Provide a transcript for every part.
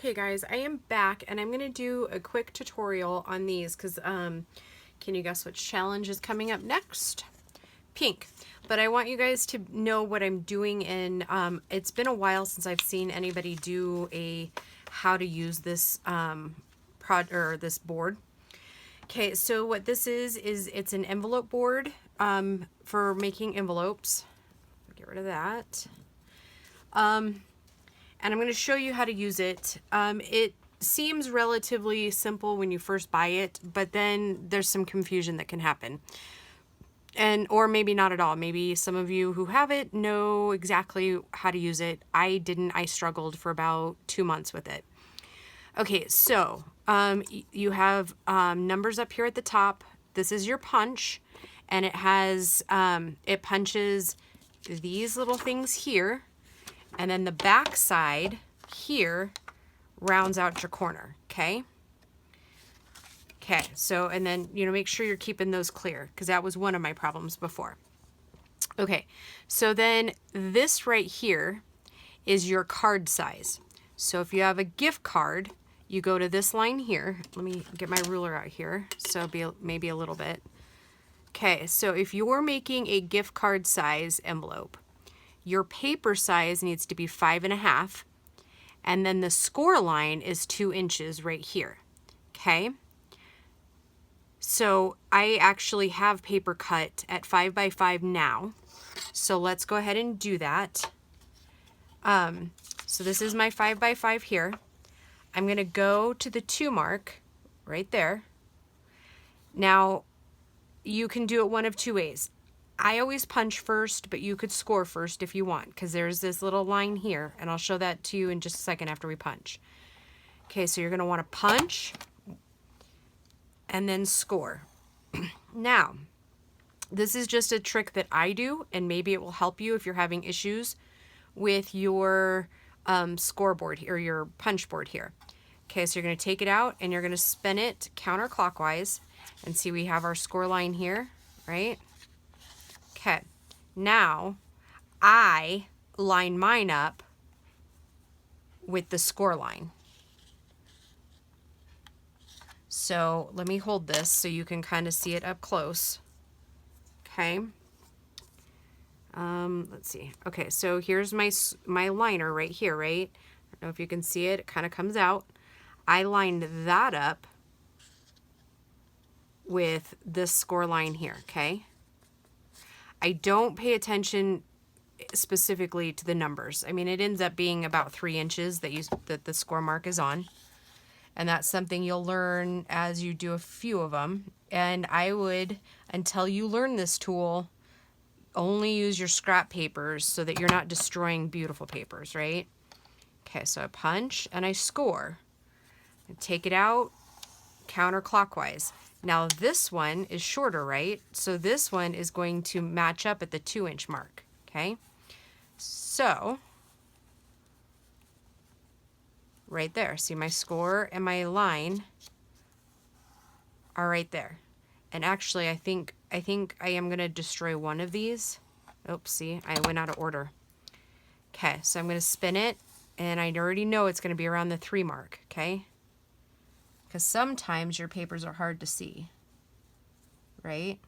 Okay guys, I am back and I'm going to do a quick tutorial on these because can you guess which challenge is coming up next? Pink. But I want you guys to know what I'm doing, and it's been a while since I've seen anybody do a how to use this this board. Okay, so what this is it's an envelope board for making envelopes. Get rid of that. And I'm going to show you how to use it. It seems relatively simple when you first buy it, but then there's some confusion that can happen. Or maybe not at all. Maybe some of you who have it know exactly how to use it. I didn't. I struggled for about 2 months with it. Okay, so you have numbers up here at the top. This is your punch, and it has, it punches these little things here. And then the back side here rounds out your corner, okay? Okay, so, and then, make sure you're keeping those clear because that was one of my problems before. Okay, so then this right here is your card size. So if you have a gift card, you go to this line here. Let me get my ruler out here. So it'll be maybe a little bit. Okay, so if you're making a gift card size envelope, your paper size needs to be 5.5, and then the score line is 2 inches right here. Okay. So I actually have paper cut at 5 by 5 now. So let's go ahead and do that. So this is my 5 by 5 here. I'm going to go to the 2 mark right there. Now you can do it one of 2 ways. I always punch first, but you could score first if you want, because there's this little line here, and I'll show that to you in just a second after we punch. Okay, so you're going to want to punch and then score. Now, this is just a trick that I do, and maybe it will help you if you're having issues with your scoreboard or your punch board here. Okay, so you're going to take it out and you're going to spin it counterclockwise, and see we have our score line here, right? Okay, now I line mine up with the score line. So let me hold this so you can kind of see it up close. Okay. Let's see. Okay, so here's my liner right here, right? I don't know if you can see it. It kind of comes out. I lined that up with this score line here, okay? I don't pay attention specifically to the numbers. I mean, it ends up being about 3 inches that the score mark is on. And that's something you'll learn as you do a few of them. And I would, until you learn this tool, only use your scrap papers so that you're not destroying beautiful papers, right? Okay, so I punch and I score. I take it out counterclockwise. Now this one is shorter, right? So this one is going to match up at the 2 inch mark, okay? So, right there, see my score and my line are right there. And actually, I think I am gonna destroy one of these. Oops, see, I went out of order. Okay, so I'm gonna spin it, and I already know it's gonna be around the 3 mark, okay? Because sometimes your papers are hard to see, right?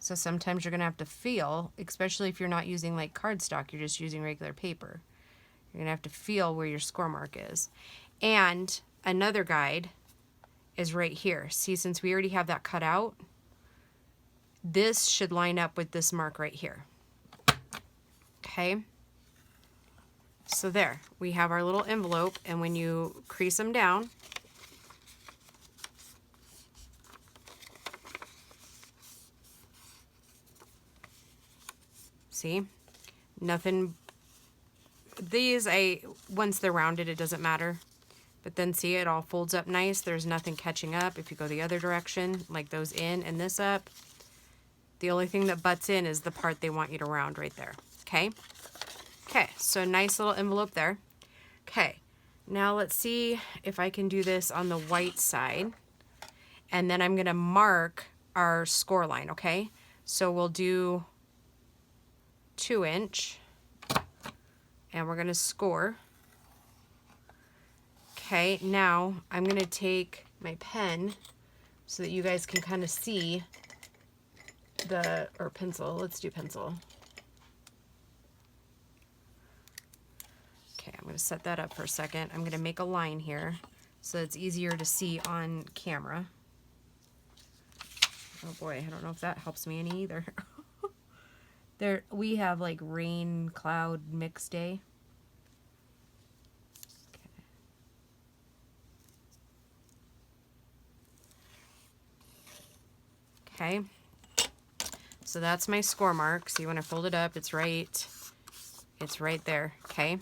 So sometimes you're going to have to feel, especially if you're not using like cardstock, you're just using regular paper. You're going to have to feel where your score mark is. And another guide is right here. See, since we already have that cut out, this should line up with this mark right here. Okay? So there, we have our little envelope, and when you crease them down, see, nothing. These, once they're rounded, it doesn't matter. But then see, it all folds up nice. There's nothing catching up. If you go the other direction, like those in and this up, the only thing that butts in is the part they want you to round right there. Okay? Okay, so nice little envelope there. Okay, now let's see if I can do this on the white side. And then I'm going to mark our score line, okay? So we'll do 2 inch, and we're going to score. Okay, now I'm going to take my pen so that you guys can kind of see or pencil. Let's do pencil. Okay, I'm going to set that up for a second. I'm going to make a line here so it's easier to see on camera. Oh boy, I don't know if that helps me any either. We have like rain, cloud, mixed day. Okay. So that's my score mark. See, when I fold it up, it's right there. Okay.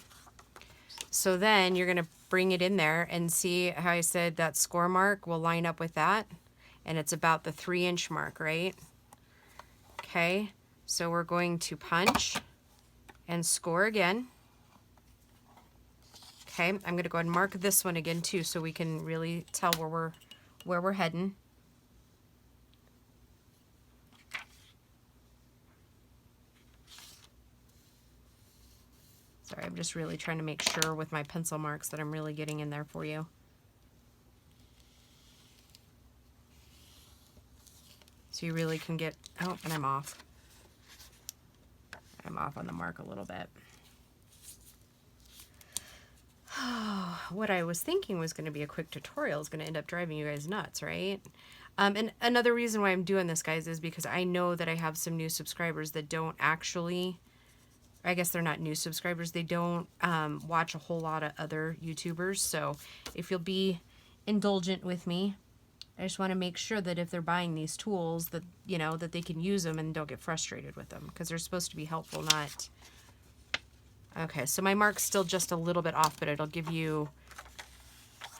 So then you're going to bring it in there and see how I said that score mark will line up with that. And it's about the 3-inch mark, right? Okay. So we're going to punch and score again. Okay. I'm going to go ahead and mark this one again too, so we can really tell where we're heading. Sorry, I'm just really trying to make sure with my pencil marks that I'm really getting in there for you. So you really can get, oh, and I'm off. I'm off on the mark a little bit. What I was thinking was going to be a quick tutorial is going to end up driving you guys nuts, right? And another reason why I'm doing this, guys, is because I know that I have some new subscribers that don't actually, I guess they're not new subscribers, they don't watch a whole lot of other YouTubers. So if you'll be indulgent with me, I just want to make sure that if they're buying these tools that, you know, that they can use them and don't get frustrated with them, because they're supposed to be helpful, not... Okay, so my mark's still just a little bit off, but it'll give you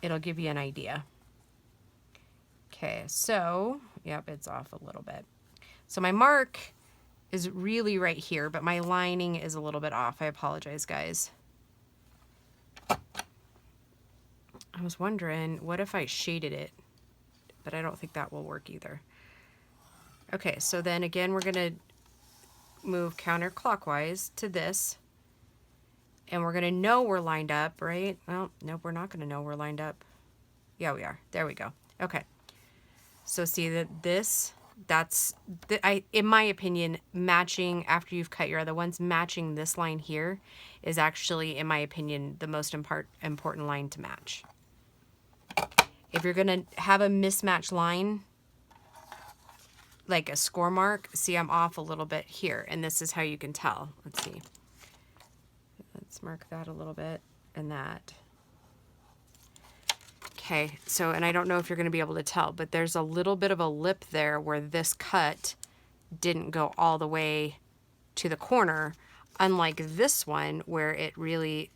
an idea. Okay, so, yep, it's off a little bit. So my mark is really right here, but my lining is a little bit off. I apologize, guys. I was wondering, what if I shaded it? But I don't think that will work either. Okay, so then again, we're going to move counterclockwise to this. And we're going to know we're lined up, right? Well, nope, we're not going to know we're lined up. Yeah, we are. There we go. Okay. So see that in my opinion, matching after you've cut your other ones, matching this line here is actually, in my opinion, the most important line to match. If you're going to have a mismatched line, like a score mark, see, I'm off a little bit here, and this is how you can tell. Let's see. Let's mark that a little bit, and that. Okay, so, and I don't know if you're going to be able to tell, but there's a little bit of a lip there where this cut didn't go all the way to the corner, unlike this one where it really,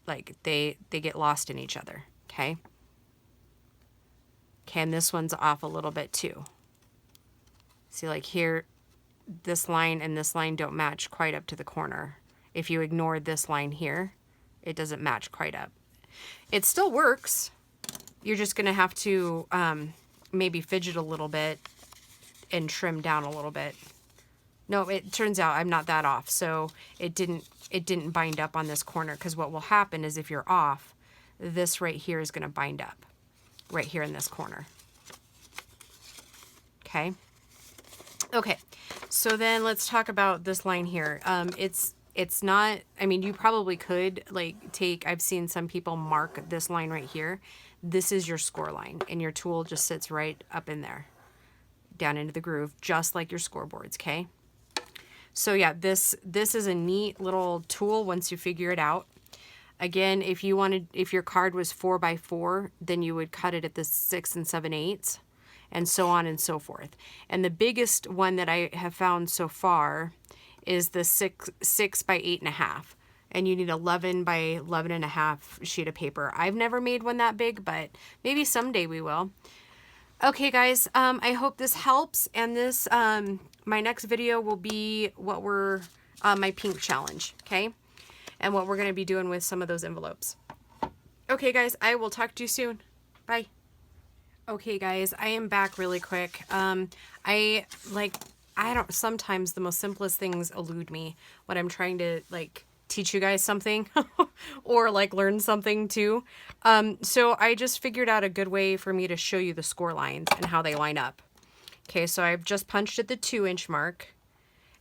like, they get lost in each other, okay? Okay, and this one's off a little bit too. See, like here, this line and this line don't match quite up to the corner. If you ignore this line here, it doesn't match quite up. It still works. You're just going to have to maybe fidget a little bit and trim down a little bit. No, it turns out I'm not that off. So it didn't bind up on this corner, because what will happen is if you're off, this right here is going to bind up right here in this corner. Okay. Okay. So then let's talk about this line here. It's not, I mean, you probably could like I've seen some people mark this line right here. This is your score line, and your tool just sits right up in there, down into the groove, just like your scoreboards, okay? So yeah, this is a neat little tool once you figure it out. Again, if your card was 4x4, then you would cut it at the 6 7/8, and so on and so forth. And the biggest one that I have found so far is the 6 by 8.5. And you need 11 by 11.5 sheet of paper. I've never made one that big, but maybe someday we will. Okay, guys, I hope this helps. And this, my next video will be what we're, my pink challenge, okay? And what we're going to be doing with some of those envelopes. Okay, guys, I will talk to you soon. Bye. Okay, guys, I am back really quick. Sometimes the most simplest things elude me when I'm trying to, like, teach you guys something or like learn something too. So I just figured out a good way for me to show you the score lines and how they line up. Okay, so I've just punched at the 2-inch mark,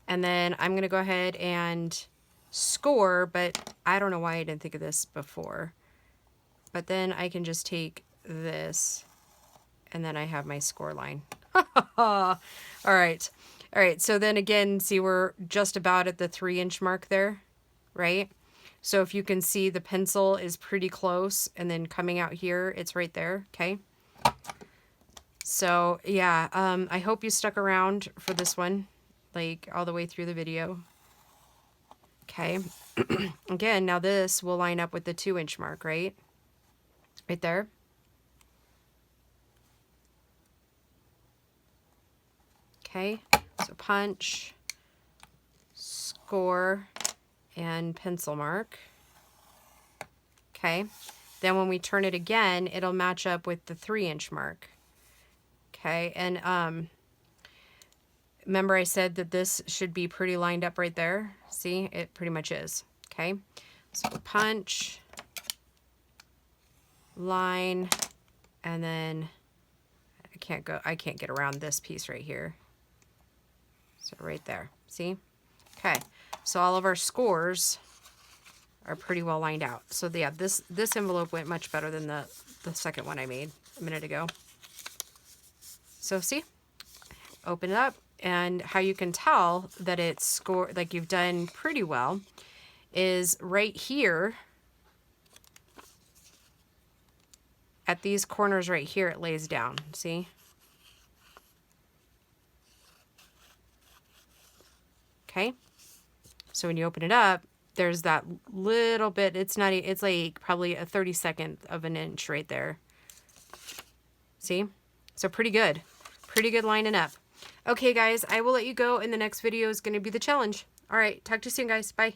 and then I'm going to go ahead and score, but I don't know why I didn't think of this before. But then I can just take this, and then I have my score line. All right. All right, so then again, see, we're just about at the 3-inch mark there, right? So if you can see, the pencil is pretty close, and then coming out here, it's right there, okay? So yeah, I hope you stuck around for this one, like all the way through the video. Okay, again, now this will line up with the 2-inch mark, right? Right there. Okay, so punch, score, and pencil mark. Okay, then when we turn it again, it'll match up with the 3-inch mark. Okay, and remember I said that this should be pretty lined up right there? See, it pretty much is. Okay, so punch, line, and then I can't get around this piece right here. So right there, see? Okay, so all of our scores are pretty well lined out. So yeah, this envelope went much better than the second one I made a minute ago. So see, open it up, and how you can tell that it's scored, like you've done pretty well, is right here at these corners right here, it lays down, see? Okay, so when you open it up, there's that little bit, it's like probably a 32nd of an inch right there. See? So pretty good lining up. Okay guys, I will let you go, and the next video is going to be the challenge. All right, talk to you soon guys, bye.